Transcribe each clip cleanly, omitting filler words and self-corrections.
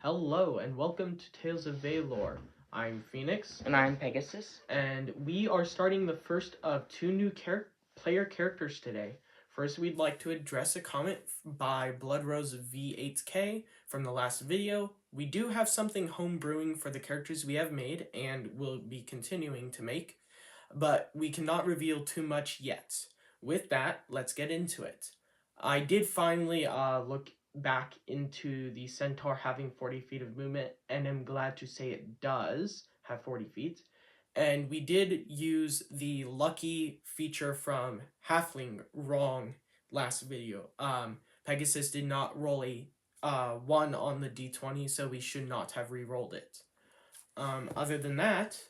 Hello and welcome to Tales of Valor. I'm Phoenix. And I'm Pegasus. And we are starting the first of two new player characters today. First, we'd like to address a comment by Bloodrose V8K from the last video. We do have something homebrewing for the characters we have made and will be continuing to make, but we cannot reveal too much yet. With that, let's get into it. I did finally look back into the centaur having 40 feet of movement, and I'm glad to say it does have 40 feet. And we did use the lucky feature from Halfling wrong last video. Pegasus did not roll a 1 on the d20, so we should not have re-rolled it. Other than that,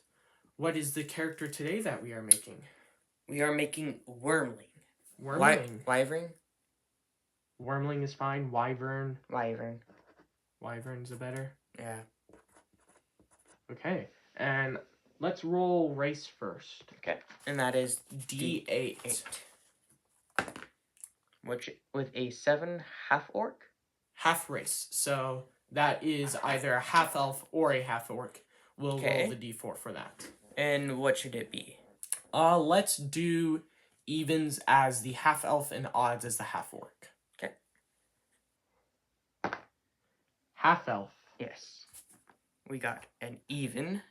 what is the character today that we are making? We are making Wormling. Wormling. Wyvern? Wormling is fine. Wyvern. Wyvern's a better. Yeah. Okay, and let's roll race first. Okay, and that is D8. Which, with a 7 half-orc? Half race, so that is either a half-elf or a half-orc. We'll roll the D4 for that. And what should it be? Let's do evens as the half-elf and odds as the half-orc. Okay. Half-elf. Yes. We got an even.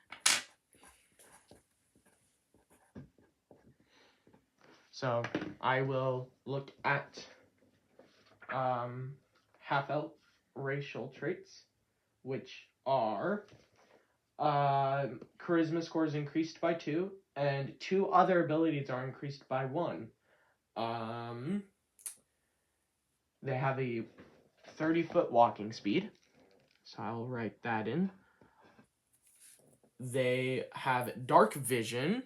So I will look at half-elf racial traits, which are charisma scores increased by 2, and 2 other abilities are increased by 1. They have a 30-foot walking speed, so I'll write that in. They have dark vision.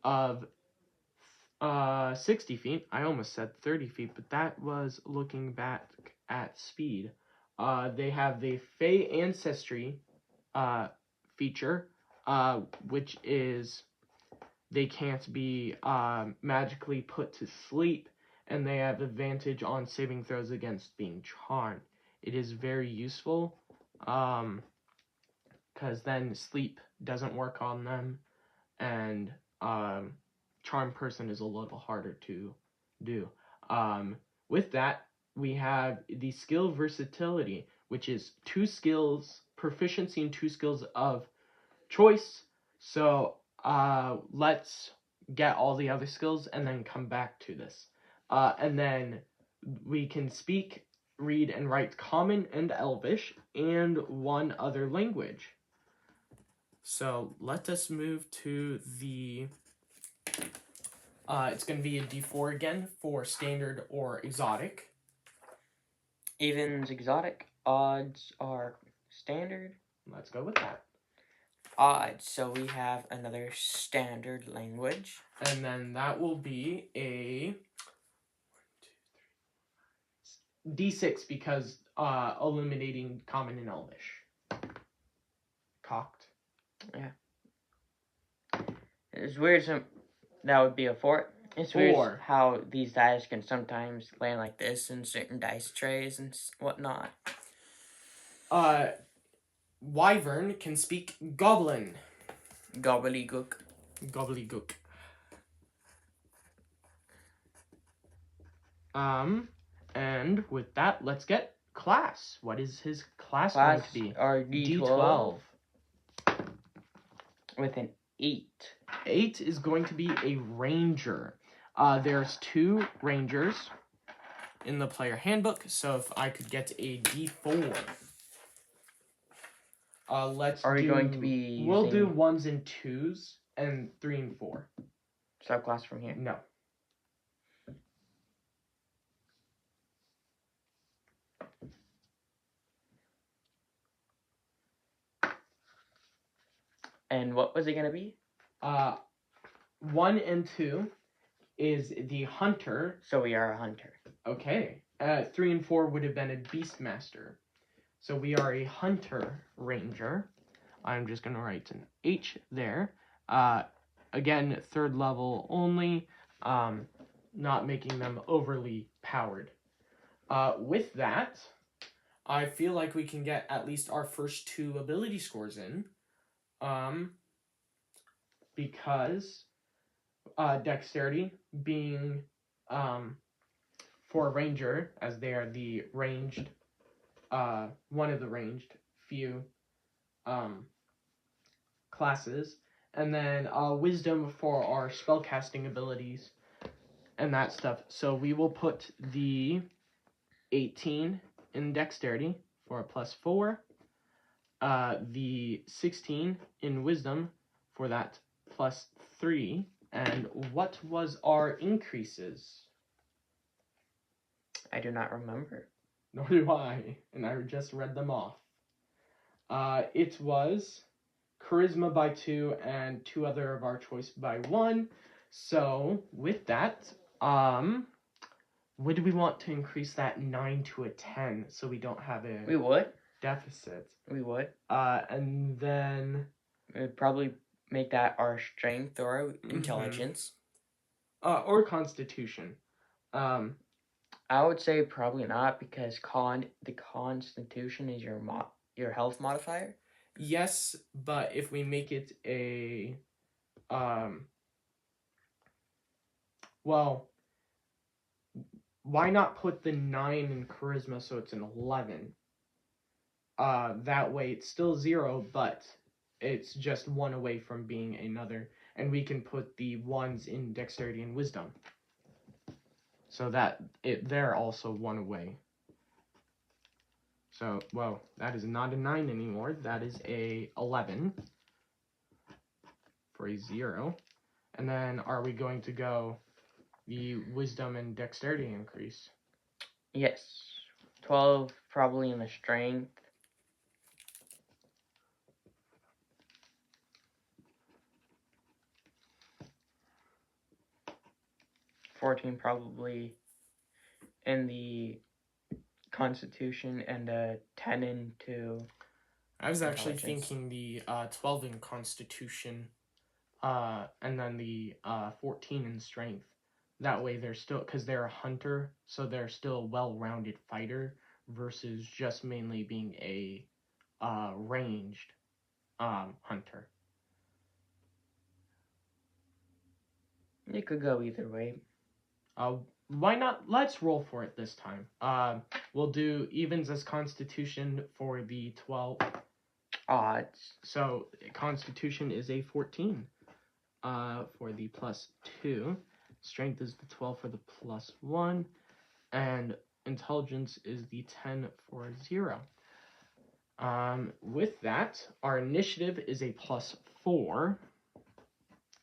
Of 60 feet. I almost said 30 feet, but that was looking back at speed. They have the Fey Ancestry feature, which is they can't be magically put to sleep, and they have advantage on saving throws against being charmed. It is very useful, because then sleep doesn't work on them, and charm person is a little harder to do. With that, we have the skill versatility, which is 2 skills, proficiency in 2 skills of choice. So let's get all the other skills and then come back to this. And then we can speak, read, and write Common and Elvish, and 1 other language. So let us move to the, it's going to be a D4 again for standard or exotic. Evens exotic, odds are standard. Let's go with that. Odds, so we have another standard language. And then that will be a D6 because eliminating Common and Elvish. Cocked. Yeah. It's weird, that would be a 4. It's 4. Weird how these dice can sometimes land like this in certain dice trays and whatnot. Wyvern can speak Goblin. Gobbledygook. Gobbledygook. And with that, let's get class. What is his class going to be? Our D12. With an 8. 8 is going to be a ranger. There's 2 rangers in the player handbook, so if I could get a D4. Going to be We'll do 1s and 2s, and 3 and 4. Subclass from here? No. And what was it going to be? 1 and 2 is the hunter. So we are a hunter. Okay. 3 and 4 would have been a beastmaster. So we are a hunter ranger. I'm just going to write an H there. Again, 3rd level only. not making them overly powered. With that, I feel like we can get at least our first 2 ability scores in. Because dexterity being for a ranger, as they are the ranged, one of the ranged few classes, and then wisdom for our spellcasting abilities and that stuff. So we will put the 18 in dexterity for a +4, the 16 in wisdom for that +3. And what was our increases? I do not remember. Nor do I, and I just read them off. It was charisma by 2 and 2 other of our choice by 1. So with that, would we want to increase that 9 to a 10 so we don't have a We would. deficit? We would. And then We'd probably make that our strength or our intelligence. Or constitution. I would say probably not, because the constitution is your health modifier. Yes, but if we make it a well, why not put the 9 in charisma so it's an 11? That way it's still 0, but it's just 1 away from being another, and we can put the 1s in dexterity and wisdom. So that they're also 1 away. So, well, that is not a 9 anymore. That is a 11 for a 0. And then are we going to go the wisdom and dexterity increase? Yes. 12 probably in the strength. 14 probably in the constitution, and 10 into I was actually thinking the 12 in constitution, and then the 14 in strength. That way they're still, because they're a hunter, so they're still a well-rounded fighter versus just mainly being a ranged hunter. It could go either way. Why not? Let's roll for it this time. We'll do evens as constitution for the 12. Odds. So constitution is a 14 for the +2. Strength is the 12 for the +1. And intelligence is the 10 for 0. With that, our initiative is a +4.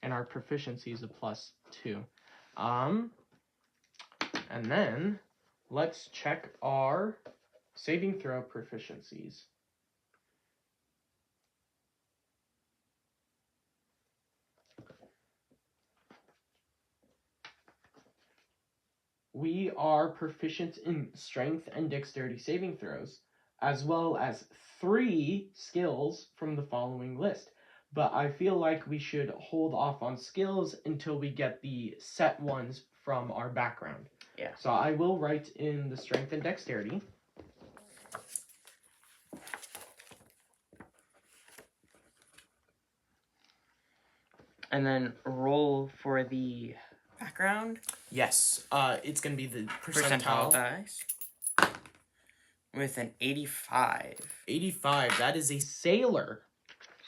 And our proficiency is a +2. And then let's check our saving throw proficiencies. We are proficient in strength and dexterity saving throws, as well as 3 skills from the following list. But I feel like we should hold off on skills until we get the set ones from our background. Yeah. So I will write in the strength and dexterity. And then roll for the background. Yes, it's going to be the Percentile dice. With an 85. 85, that is a sailor.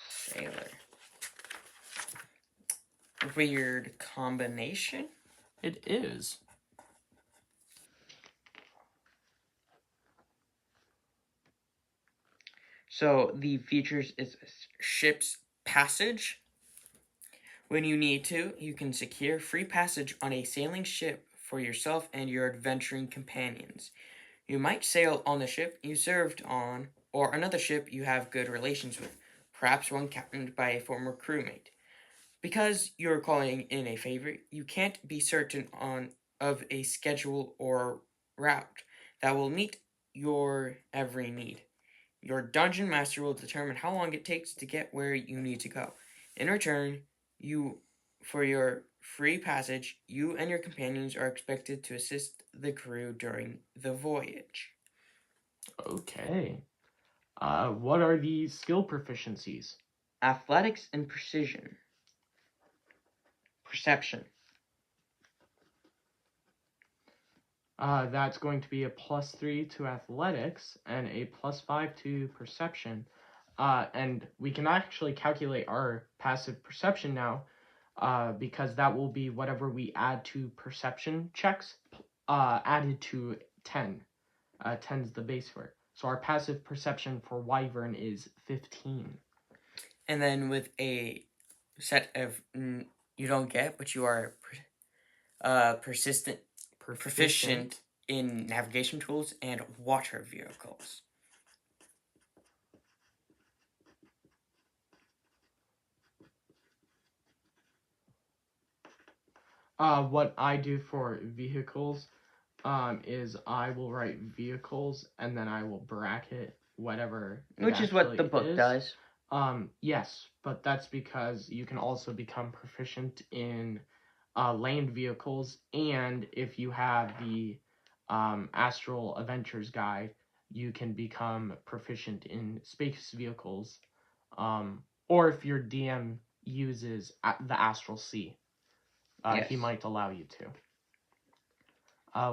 Sailor. Weird combination. It is. So the features is ship's passage. When you need to, you can secure free passage on a sailing ship for yourself and your adventuring companions. You might sail on the ship you served on, or another ship you have good relations with, perhaps one captained by a former crewmate. Because you're calling in a favor, you can't be certain of a schedule or route that will meet your every need. Your dungeon master will determine how long it takes to get where you need to go. In return, for your free passage, you and your companions are expected to assist the crew during the voyage. Okay. What are the skill proficiencies? Athletics and precision. Perception. That's going to be a +3 to athletics and a +5 to perception. And we can actually calculate our passive perception now, because that will be whatever we add to perception checks, added to 10. 10 is the base for it. So our passive perception for Wyvern is 15. And then with a set of you don't get, but you are proficient in navigation tools and water vehicles. What I do for vehicles is I will write vehicles and then I will bracket whatever. Which is what the book does. Yes, but that's because you can also become proficient in land vehicles, and if you have the Astral Adventures Guide, you can become proficient in space vehicles, or if your DM uses the Astral Sea, Yes. he might allow you to.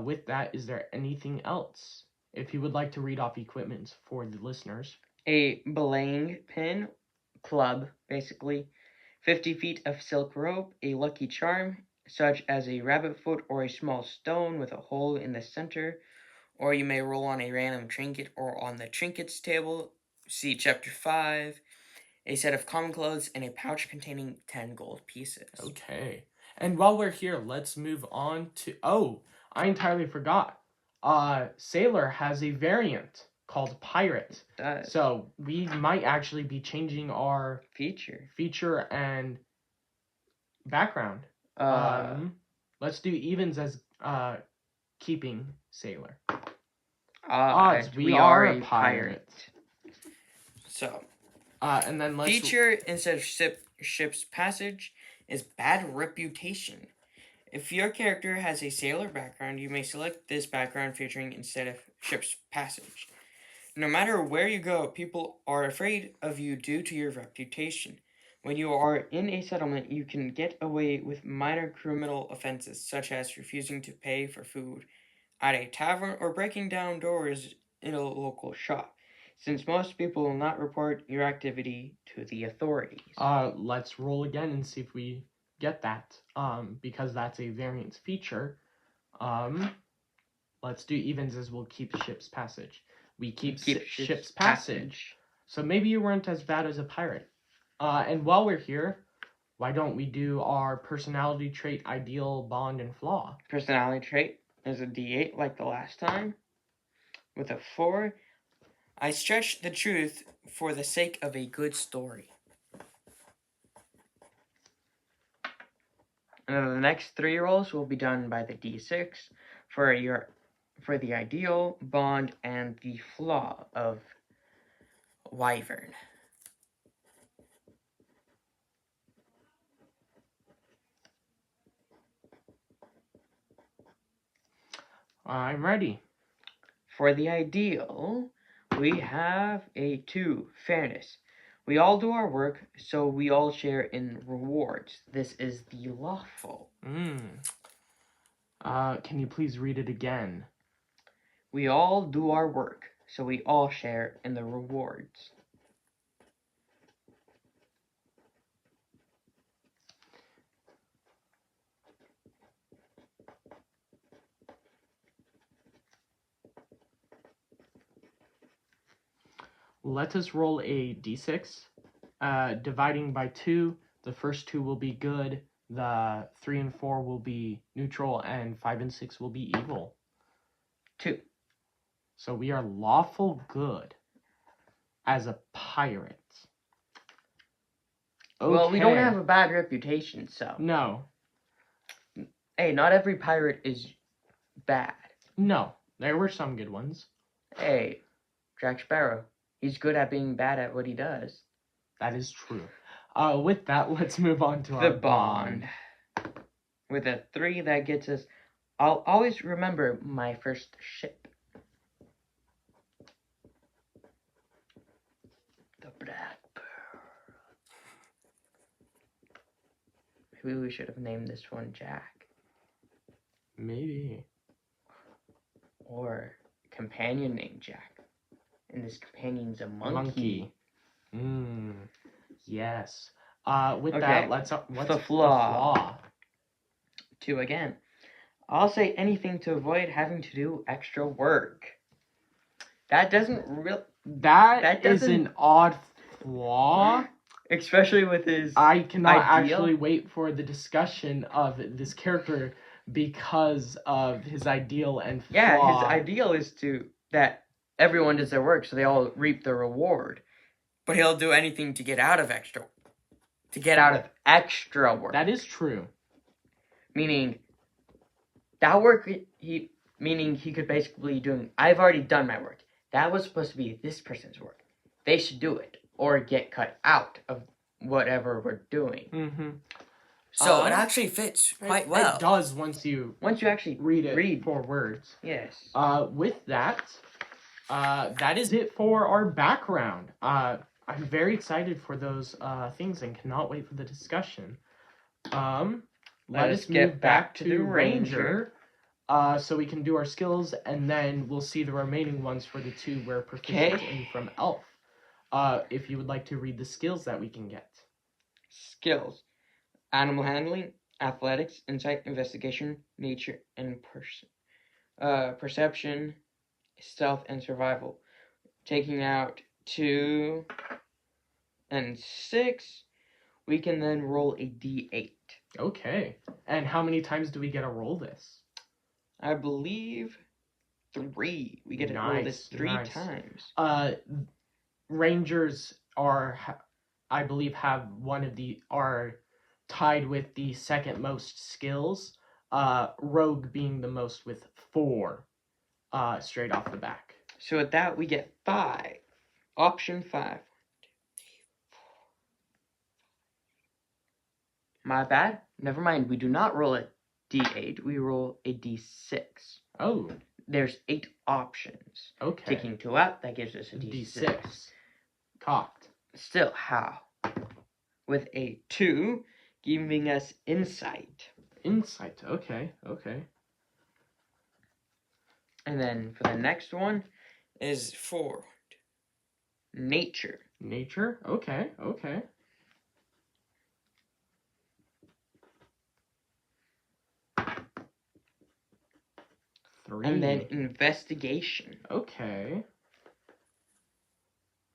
With that, is there anything else? If you would like to read off equipment for the listeners. A belaying pin, club, basically. 50 feet of silk rope, a lucky charm, such as a rabbit foot or a small stone with a hole in the center, or you may roll on a random trinket or on the trinkets table. See Chapter 5. A set of common clothes and a pouch containing 10 gold pieces. Okay. And while we're here, let's move on to... Oh, I entirely forgot. Sailor has a variant called Pirate. It does. So we might actually be changing our feature and background. Let's do evens as keeping Sailor. Odds, we are a pirate. So, and then let's... Feature instead of ship's passage is bad reputation. If your character has a sailor background, you may select this background featuring instead of ship's passage. No matter where you go, people are afraid of you due to your reputation. When you are in a settlement, you can get away with minor criminal offenses, such as refusing to pay for food at a tavern or breaking down doors in a local shop, since most people will not report your activity to the authorities. Let's roll again and see if we get that, because that's a variance feature. Let's do evens as we'll keep ship's passage. We keep ship's passage. So maybe you weren't as bad as a pirate. And while we're here, why don't we do our personality trait, ideal, bond, and flaw? Personality trait is a D8 like the last time. With a 4, I stretch the truth for the sake of a good story. And then the next 3 rolls will be done by the D6 for the ideal, bond, and the flaw of Wyvern. I'm ready. For the ideal, we have a 2, fairness. We all do our work, so we all share in rewards. This is the lawful. Can you please read it again? We all do our work, so we all share in the rewards. Let us roll a d6. Dividing by 2, the first 2 will be good, the 3 and 4 will be neutral, and 5 and 6 will be evil. 2. So we are lawful good as a pirate. Okay. Well, we don't have a bad reputation, so... No. Hey, not every pirate is bad. No, there were some good ones. Hey, Jack Sparrow. He's good at being bad at what he does. That is true. With that, let's move on to our bond. With a 3, that gets us... I'll always remember my first ship. The Blackbird. Maybe we should have named this one Jack. Maybe. Or companion named Jack. And this companion's a monkey. Yes. With Okay, that, what's the flaw? 2 again. I'll say anything to avoid having to do extra work. That doesn't That is an odd flaw. Especially with his I cannot ideal. actually wait for the discussion of this character because of his ideal and flaw. Yeah, his ideal is that everyone does their work so they all reap the reward. But he'll do anything to get out of extra work. That is true. Meaning that work he could basically be doing, I've already done my work. That was supposed to be this person's work. They should do it or get cut out of whatever we're doing. Mm-hmm. So it actually fits quite well. It does once you actually read 4 words. Yes. With that, that is it for our background. I'm very excited for those things and cannot wait for the discussion. Let us move back to the Ranger. So we can do our skills, and then we'll see the remaining ones for the 2 we're proficient in from Elf. If you would like to read the skills that we can get. Skills. Animal handling, athletics, insight, investigation, nature, and perception, stealth, and survival. Taking out 2 and 6, we can then roll a d8. Okay. And how many times do we get to roll this? I believe 3. We get to roll this 3 times. Rangers are tied with the second most skills. Rogue being the most with 4 straight off the back. So with that, we get 5. Option 5. My bad. Never mind. We do not roll a d8. We roll a d6. Oh. There's 8 options. Okay. Taking 2 out, that gives us a d6. Cocked. Still, how? With a 2, giving us insight. Insight. Okay. And then for the next one is 4. Nature. Nature? Okay. 3. And then investigation. Okay.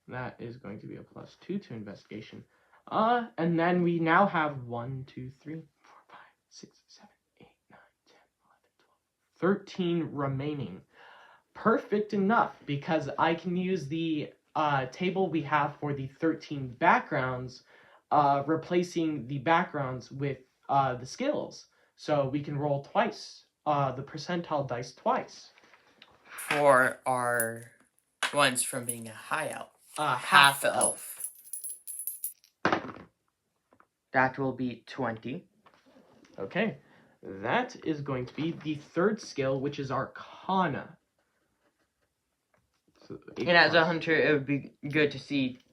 That is going to be a +2 to investigation. And then we now have 1, 2, 3, 4, 5, 6, 7, 8, 9, 10, 11, 12, 13 remaining. Perfect enough, because I can use the table we have for the 13 backgrounds, replacing the backgrounds with the skills. So we can roll twice, the percentile dice twice. For our ones from being a high elf. Half-elf. That will be 20. Okay. That is going to be the 3rd skill, which is Arcana. So and as a hunter, it would be good to see,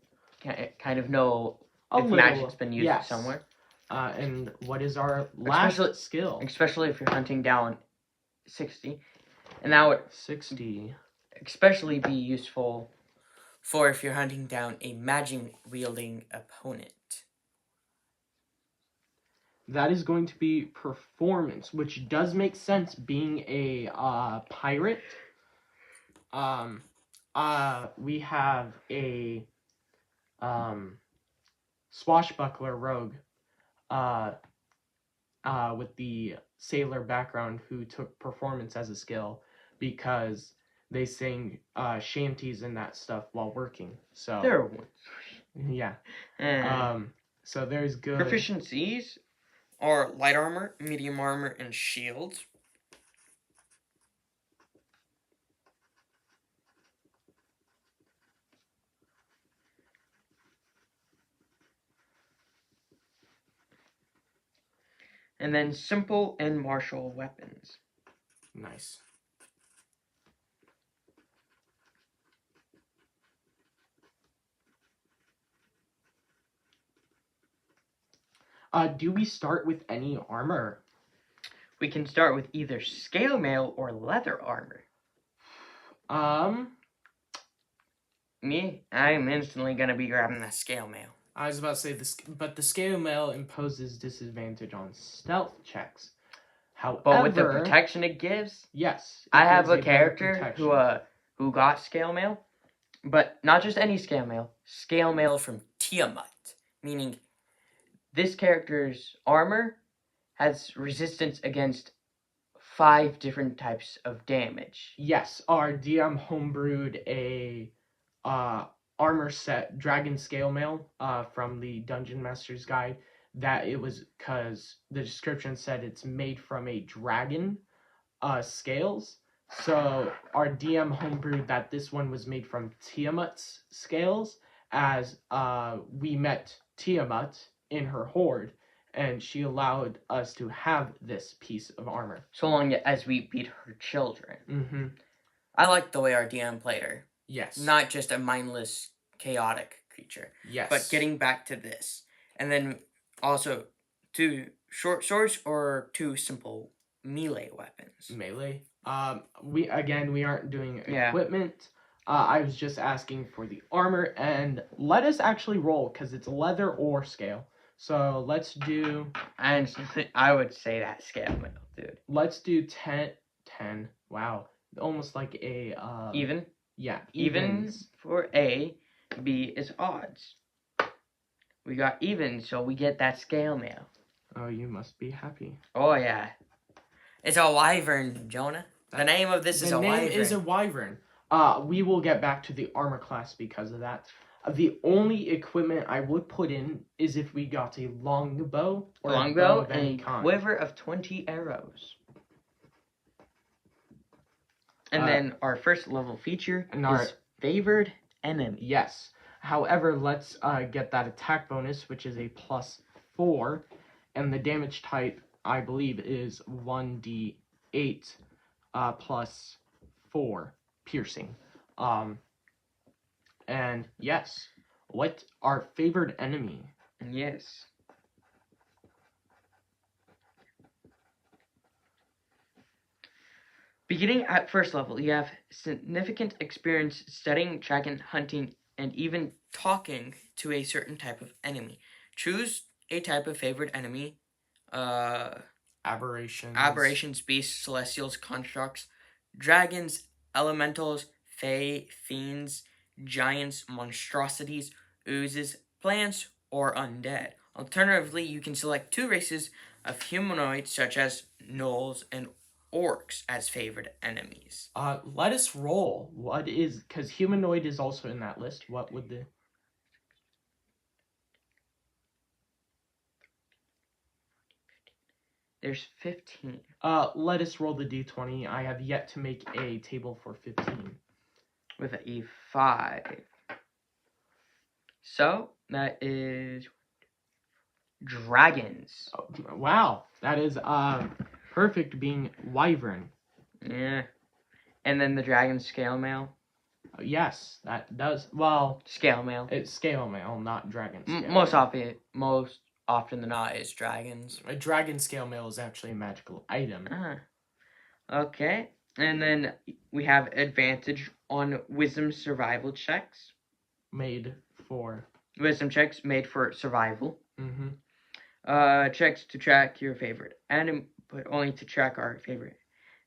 kind of know if magic's been used somewhere. And what is our last skill? Especially if you're hunting down 60. And that would 60 especially be useful for if you're hunting down a magic-wielding opponent. That is going to be performance, which does make sense being a pirate. We have a swashbuckler rogue with the sailor background who took performance as a skill because they sing shanties and that stuff while working. So there. Yeah. So there's good proficiencies are light armor, medium armor, and shields. And then simple and martial weapons. Nice. Do we start with any armor? We can start with either scale mail or leather armor. Me, I'm instantly gonna be grabbing the scale mail. I was about to say this, but the scale mail imposes disadvantage on stealth checks. However, But with the protection it gives, yes, I have a character who got scale mail, but not just any scale mail. Scale mail from Tiamat, meaning this character's armor has resistance against 5 different types of damage. Yes, our DM homebrewed a armor set, Dragon Scale Mail, from the Dungeon Master's Guide. That it was because the description said it's made from a dragon scales. So our DM homebrewed that this one was made from Tiamat's scales, as we met Tiamat in her horde, and she allowed us to have this piece of armor. So long as we beat her children. Mm-hmm. I like the way our DM played her. Yes. Not just a mindless, chaotic creature. Yes. But getting back to this. And then also 2 short swords or 2 simple melee weapons. Melee. We aren't doing equipment. I was just asking for the armor, and let us actually roll because it's leather or scale. So let's do. And I would say that scale mail, dude. Let's do 10. Wow, almost like a even. Yeah, even for A. B is odds. We got even, so we get that scale mail. Oh, you must be happy. Oh yeah. It's a wyvern, Jonah. The name of this is a wyvern. The name is a wyvern. We will get back to the armor class because of that. The only equipment I would put in is if we got a longbow or a bow of any kind. Quiver of 20 arrows. And then our first level feature is favored enemy. Yes. However, let's get that attack bonus, which is a +4, and the damage type, I believe, is 1d8 +4 piercing. And yes, what our favored enemy? Yes. Beginning at first level, you have significant experience studying, tracking, hunting, and even talking to a certain type of enemy. Choose a type of favored enemy. Aberrations, beasts, celestials, constructs, dragons, elementals, fae, fiends, giants, monstrosities, oozes, plants, or undead. Alternatively, you can select 2 races of humanoids such as gnolls and orcs as favored enemies. Let us roll. What is, because humanoid is also in that list. What would the... There's 15. Let us roll the d20. I have yet to make a table for 15. With an E5. So, that is dragons. Oh, wow. That is perfect being wyvern. Yeah. And then the dragon scale mail. Yes, that does. Well, scale mail. It's scale mail, not dragon scale. Most often than not, it's dragons. A dragon scale mail is actually a magical item. Okay. And then we have advantage on wisdom survival checks. Wisdom checks made for survival. Mm-hmm. Checks to track your favorite enemy, but only to track our favorite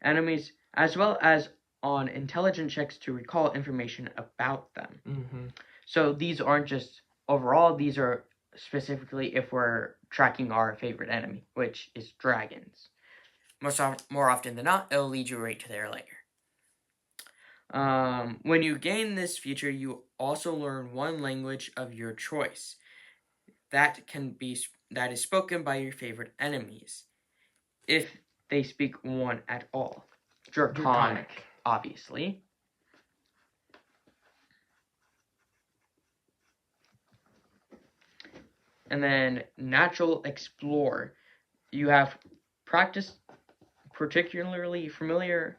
enemies, as well as on intelligence checks to recall information about them. Mm-hmm. So these aren't just overall, these are specifically if we're tracking our favorite enemy, which is dragons. More often than not, it'll lead you right to their lair. When you gain this feature, you also learn 1 language of your choice that is spoken by your favorite enemies, if they speak one at all. Draconic. Obviously. And then Natural Explorer. you have practiced particularly familiar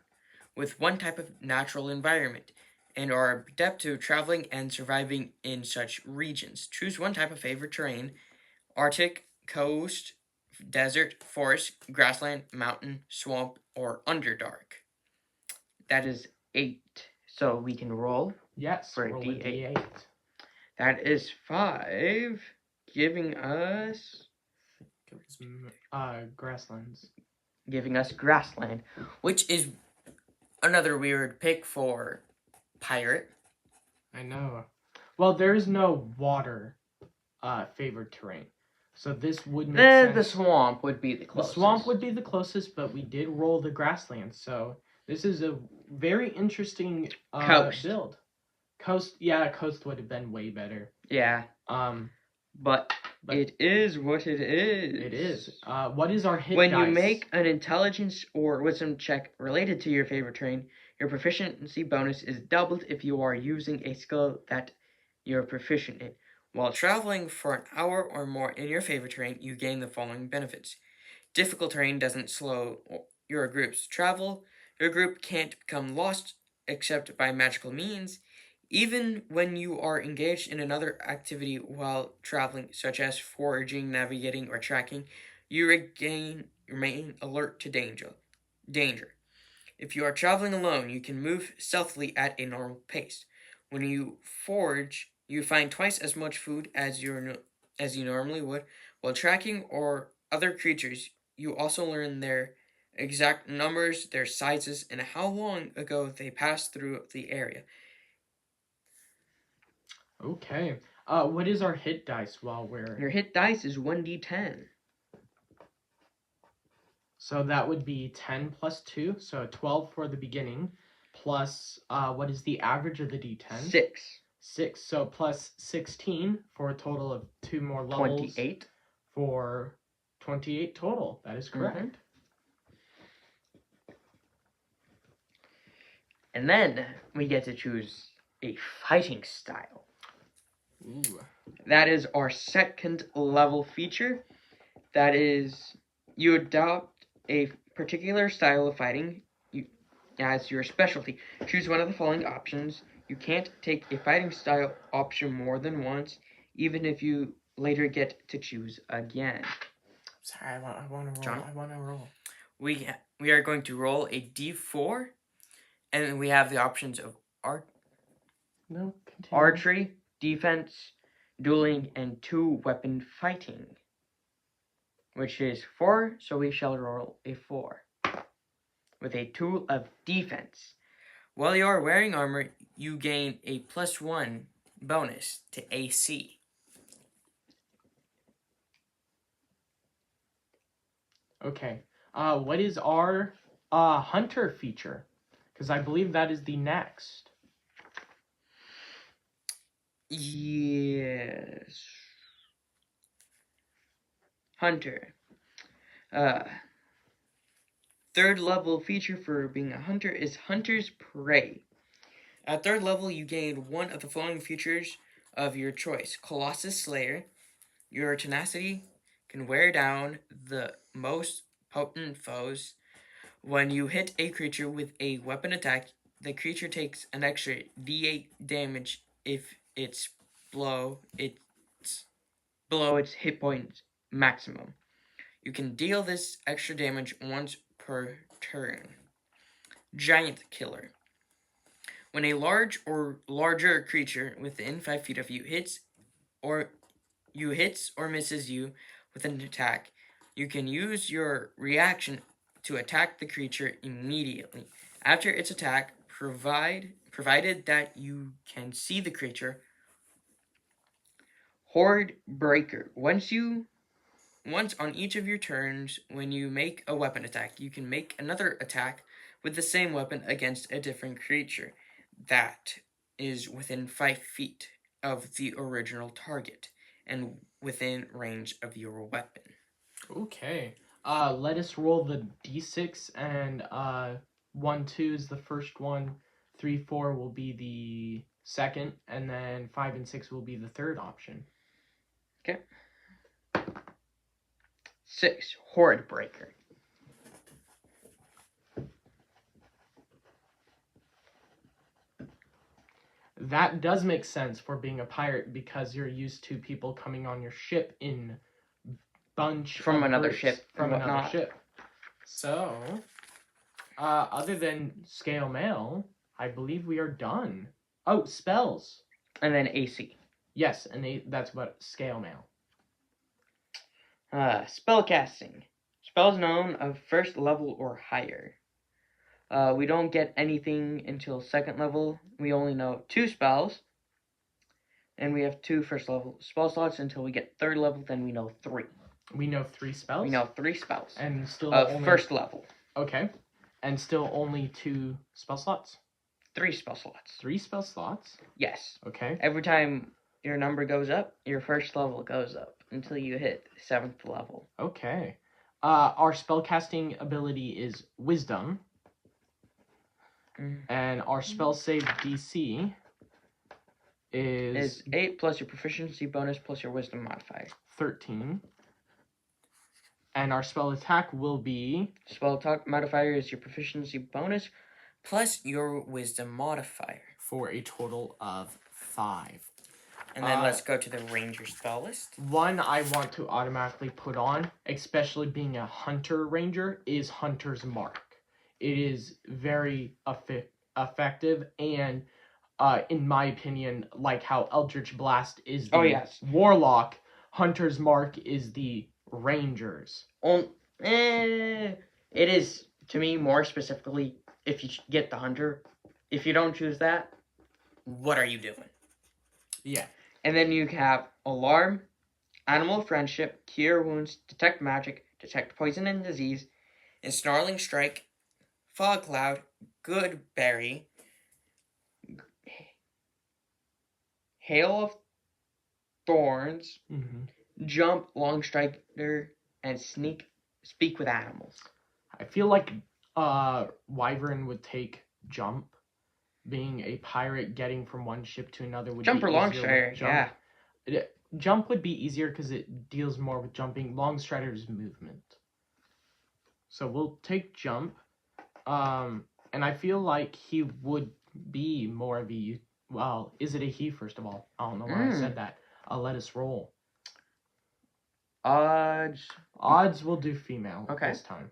with one type of natural environment and are adept to traveling and surviving in such regions. Choose one type of favorite terrain: Arctic, coast, desert, forest, grassland, mountain, swamp, or underdark. That is 8. So we can roll. Yes, For a roll D8. a D8. That is 5, giving us Grasslands. grassland, which is another weird pick for pirate. I know. Well, there is no water favored terrain. So this would make sense. The swamp would be the closest. The swamp would be the closest, but we did roll the grassland. So this is a very interesting Coast. build. Coast would have been way better. Yeah. But it is what it is. It is. What is our hit when dice? You make an intelligence or wisdom check related to your favorite terrain, your proficiency bonus is doubled if you are using a skill that you're proficient in. While traveling for an hour or more in your favorite terrain, you gain the following benefits. Difficult terrain doesn't slow your group's travel. Your group can't become lost except by magical means. Even when you are engaged in another activity while traveling, such as foraging, navigating, or tracking, you remain alert to danger. If you are traveling alone, you can move stealthily at a normal pace. When you forage, you find twice as much food as you normally would. While tracking or other creatures, you also learn their exact numbers, their sizes, and how long ago they passed through the area. Okay. What is our hit dice while we're... Your hit dice is 1d10. So that would be 10 plus 2, so 12 for the beginning, plus, what is the average of the d10? 6. 6, so plus 16 for a total of 2 more levels. 28. For 28 total. That is correct. Mm-hmm. And then we get to choose a fighting style. Ooh. That is our second level feature. That is, you adopt a particular style of fighting as your specialty. Choose one of the following options. You can't take a fighting style option more than once, even if you later get to choose again. Sorry, I want to roll. John? I want to roll. We are going to roll a d4, and we have the options of archery, defense, dueling, and 2-weapon fighting, which is 4, so we shall roll a 4 with a 2 of defense. While you are wearing armor, you gain a +1 bonus to AC. Okay. What is our hunter feature? Because I believe that is the next. Yes. Hunter. Third level feature for being a hunter is Hunter's Prey. At third level, you gain one of the following features of your choice. Colossus Slayer. Your tenacity can wear down the most potent foes. When you hit a creature with a weapon attack, the creature takes an extra d8 damage if it's below its hit point maximum. You can deal this extra damage once per turn. Giant Killer. When a large or larger creature within 5 feet of you hits or misses you with an attack, you can use your reaction to attack the creature immediately. After its attack, provided that you can see the creature. Horde Breaker. Once on each of your turns, when you make a weapon attack, you can make another attack with the same weapon against a different creature that is within 5 feet of the original target and within range of your weapon. Okay. Let us roll the d6, and 1, 2 is the first one, 3, 4 will be the second, and then 5 and 6 will be the third option. Okay. 6. Horde Breaker. That does make sense for being a pirate because you're used to people coming on your ship in bunch From of another groups ship from and another whatnot. ship. So, other than scale mail, I believe we are done. Oh, spells. And then AC. Yes, and that's what scale mail. Spellcasting. Spells known of first level or higher. We don't get anything until second level. We only know 2 spells. And we have 2 first level spell slots until we get third level, then we know 3. We know 3 spells? We know 3 spells. And still only... first level. Okay. And still only 2 spell slots? 3 spell slots. 3 spell slots? Yes. Okay. Every time your number goes up, your first level goes up until you hit 7th level. Okay. Our spellcasting ability is Wisdom. And our spell save DC is 8 plus your proficiency bonus plus your wisdom modifier. 13. And our spell attack will be... Spell attack modifier is your proficiency bonus plus your wisdom modifier. For a total of 5. And then let's go to the ranger spell list. One I want to automatically put on, especially being a hunter ranger, is Hunter's Mark. It is very effective, and in my opinion, like how Eldritch Blast is the warlock, Hunter's Mark is the rangers. It is, to me, more specifically, if you get the hunter. If you don't choose that, what are you doing? Yeah. And then you have Alarm, Animal Friendship, Cure Wounds, Detect Magic, Detect Poison and Disease, and Snarling Strike, Fog Cloud, Good Berry, Hail of Thorns, Jump, Long Strider, and Speak with Animals. I feel like Wyvern would take Jump. Being a pirate, getting from one ship to another would Jump be or easier. Long Strider, yeah. Jump would be easier because it deals more with jumping. Long Strider's movement. So we'll take Jump. And I feel like he would be more of a... Well, is it a he, first of all? I don't know why I said that. Let us roll. Odds. Odds will do female this time.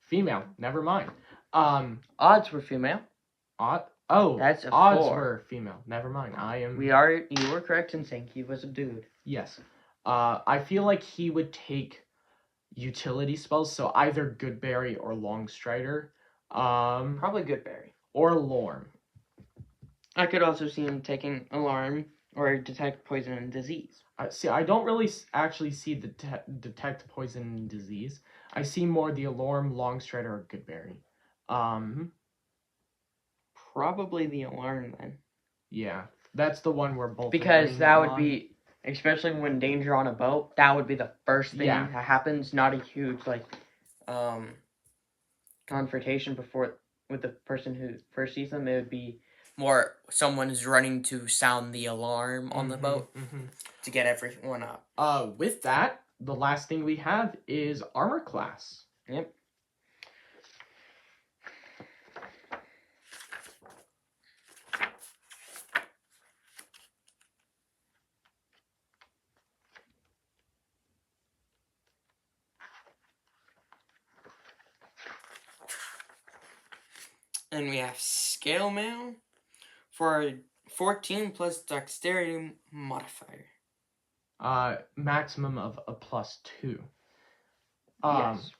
Female, never mind. Odds were female. That's a odds 4. Were female. Never mind. You were correct in saying he was a dude. Yes. I feel like he would take utility spells, so either Goodberry or Long Strider. Probably Goodberry. Or Lorm. I could also see him taking Alarm or Detect Poison and Disease. I don't really actually see the Detect Poison and Disease. I see more the Alarm, Long Strider, or Goodberry. Probably the Alarm then. Yeah, that's the one where both. Because that would be, especially when danger on a boat, that would be the first thing that happens. Not a huge confrontation with the person who first sees them. It would be more someone is running to sound the alarm on the boat to get everyone up. With that, the last thing we have is armor class. Yep. And we have scale mail for 14 plus dexterity modifier. Maximum of a +2. Yes.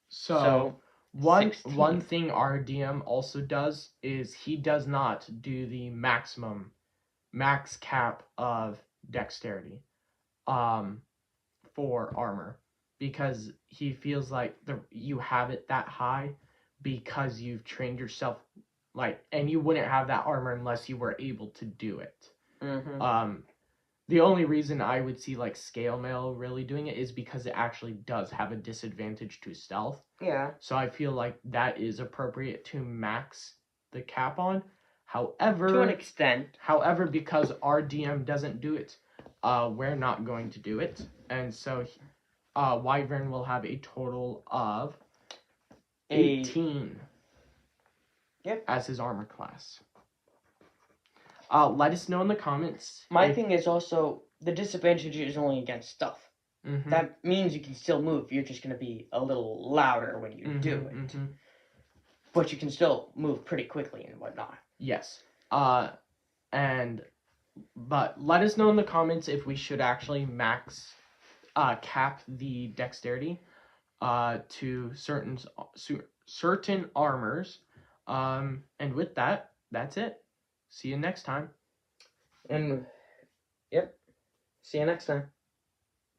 So one thing our DM also does is he does not do the max cap of dexterity for armor, because he feels like you have it that high because you've trained yourself, and you wouldn't have that armor unless you were able to do it. The only reason I would see scale mail really doing it is because it actually does have a disadvantage to stealth. Yeah. So I feel like that is appropriate to max the cap on. However, to an extent. However, because our DM doesn't do it, we're not going to do it, and so Wyvern will have a total of 18. Yep. As his armor class. Let us know in the comments. My thing is also the disadvantage is only against stealth. Mm-hmm. That means you can still move. You're just going to be a little louder when you do it. Mm-hmm. But you can still move pretty quickly and whatnot. Yes. But let us know in the comments if we should actually max cap the dexterity to certain armors. And with that, that's it. See you next time. And yep. See you next time.